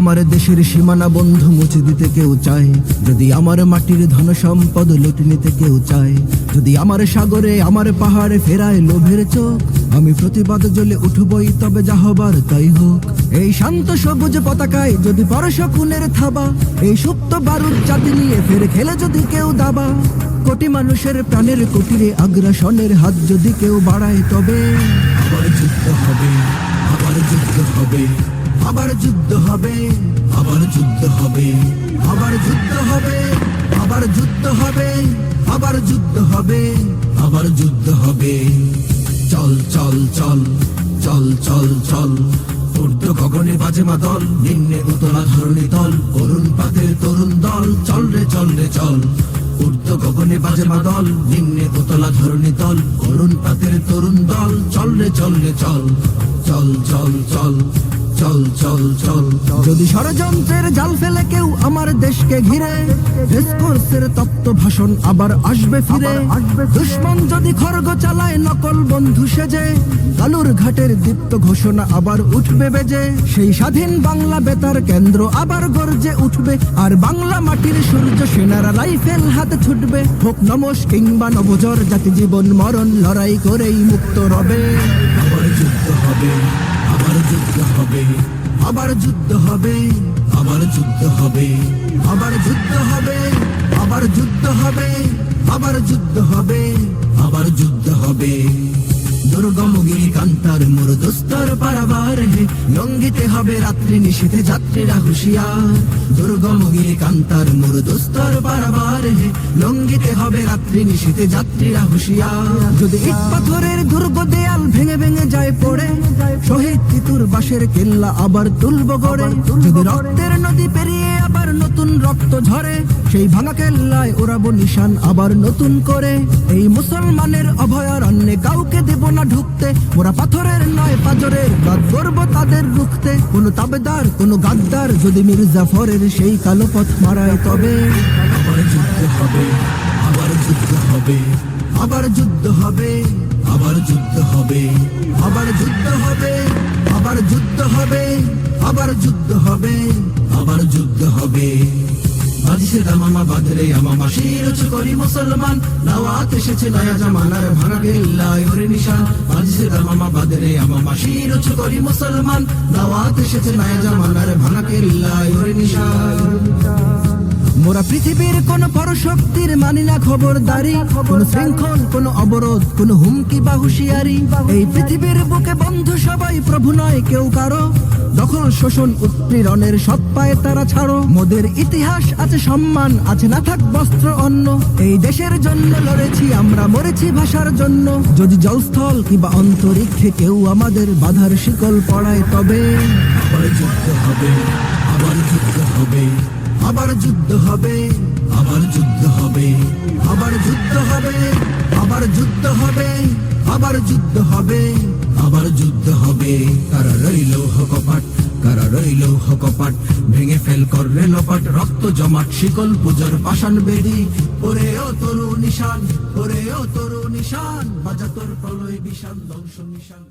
আমার দেশের সীমানা বন্ধু মুছে দিতে কেউ চায়, যদি আমার মাটির ধন সম্পদ লুটে নিতে কেউ চায়, যদি আমার সাগরে আমার পাহাড়ে ফেরায় লোভের চোখ, আমি প্রতিবাদ জ্বলে উঠবই, তবে যা হবার তাই হোক। এই শান্ত সবুজ পতাকায় যদি পরশকুনের থাবা, এই সুপ্ত বারুদ জাতি নিয়ে ফের খেলে যদি কেউ দাবা, কোটি মানুষের প্রাণের কুটিরে আগ্রাসনের হাত যদি কেউ বাড়ায়, তবে আবার যুদ্ধ হবে, আবার যুদ্ধ হবে, আবার যুদ্ধ হবে, আবার যুদ্ধ হবে, আবার যুদ্ধ হবে, আবার যুদ্ধ হবে, আবার যুদ্ধ হবে, আবার যুদ্ধ হবে। চল চল চল চল চল চল, ঊর্ধ্ব গগনে বাজে মাদল, নিম্নে উতলা ধরণী তল, অরুণ পাতের তরুণ দল, চল রে চল রে চল। ঊর্ধ্ব গগনে বাজে মাদল, নিম্নে উতলা ধরণী তল, অরুণ পাতের তরুণ দল, চল রে চল রে চল। চল চল চল চল চল চল। যদি ষড়যন্ত্রের জাল ফেলে কেউ আমার দেশকে ঘিরে, রেসকোর্সের তপ্ত ভাষণ আবার আসবে ফিরে। দুশ্মন যদি খড়গ চালায় নকল বন্ধু সেজে, কালুর ঘাটের দীপ্ত ঘোষণা আবার উঠবে বেজে। সেই স্বাধীন বাংলা বেতার কেন্দ্র আবার গর্জে উঠবে, আর বাংলা মাটির সূর্য সেনারা রাইফেল হাতে ছুটবে। হোক নমস কিংবা নবজর, জাতি জীবন মরণ লড়াই করেই মুক্ত রবে। আবার যুদ্ধ হবে, আবার যুদ্ধ হবে, আবার যুদ্ধ হবে, আবার যুদ্ধ হবে, আবার যুদ্ধ হবে, আবার যুদ্ধ হবে, আবার যুদ্ধ হবে, আবার যুদ্ধ হবে। দুর্গমগিরি কান্তার মোর দোস্তর পারাবার হে, লঙ্ঘিতে হবে রাত্রি নিশীথে যাত্রীরা হুঁশিয়ার। দুর্গমগিরি কান্তার মোর দোস্তর পারাবার হে, লঙ্ঘিতে হবে রাত্রি নিশীথে যাত্রীরা হুঁশিয়ার। যদি ইট পাথরের দুর্গ দেয়াল ভেঙে ভেঙে যায় পড়ে, শহীদ তিতুর বাঁশের কেল্লা আবার তুলব গড়ে। যদি রক্তের নদী পেরিয়ে আবার নতুন রক্ত ঝরে, সেই ভাঙা কেল্লায় ওড়াবো নিশান আবার নতুন করে। এই মুসলমানের অভয়ারণ্যে কাউকে দেব না ঢুকতে, ওরা পাথরের নয় পাজরের, বাদ করবো তাদের রুখতে। কোনো তাবেদার কোনো গাদ্দার যদি মীর জাফরের সেই কালো পথ মারায়, তবে আবার যুদ্ধ হবে, আবার যুদ্ধ হবে, আবার যুদ্ধ হবে, আবার যুদ্ধ হবে, আবার যুদ্ধ হবে, আবার যুদ্ধ হবে, আবার যুদ্ধ হবে, আবার যুদ্ধ হবে। বাজিছে দামামা বাদরে আমামা, শির উঁচু করি মুসলমান, দাওয়াত এসেছে নয়া জামানার ভাঙা কেল্লায় ওরে নিশান। বাজিছে দামামা বাদরে আমামা, শির উঁচু করি মুসলমান, দাওয়াত এসেছে নয়া জামানার ভাঙা কেল্লায় ওরে নিশান। মোরা পৃথিবীর কোন পরশক্তির মানি না খবরদারি, কোন শৃঙ্খল কোন অবরোধ কোন হুমকি বা হুঁশিয়ারি। এই পৃথিবীর বুকে বন্ধু সবাই, প্রভু নয় কেউ কারো। দখল শোষণ উৎপীড়নের সৎ পায়ে তারা ছাড়ো। মোদের ইতিহাস আছে সম্মান, আছে না থাক বস্ত্র অন্ন। এই দেশের জন্য লড়েছি আমরা, মরেছি ভাষার জন্য। যদি জলস্থল কিংবা অন্তরিক্ষে কেউ আমাদের বাধার শিকল পড়ায়, তবে আবার যুদ্ধ হবে, আবার যুদ্ধ হবে, আবার যুদ্ধ হবে, আবার যুদ্ধ হবে, আবার যুদ্ধ হবে, আবার যুদ্ধ হবে, আবার যুদ্ধ হবে, আবার যুদ্ধ হবে। কারা রইল কপাট, কারা রইল কপাট, ভেঙে ফেল করলে লপাট। রক্ত জমাট শিকল পূজার পাষাণ বেদি, ওরে ও তরু নিশান, ওরে ও তরু নিশান, বাজা তোর প্রলয় বিশাল ধ্বংস নিশান।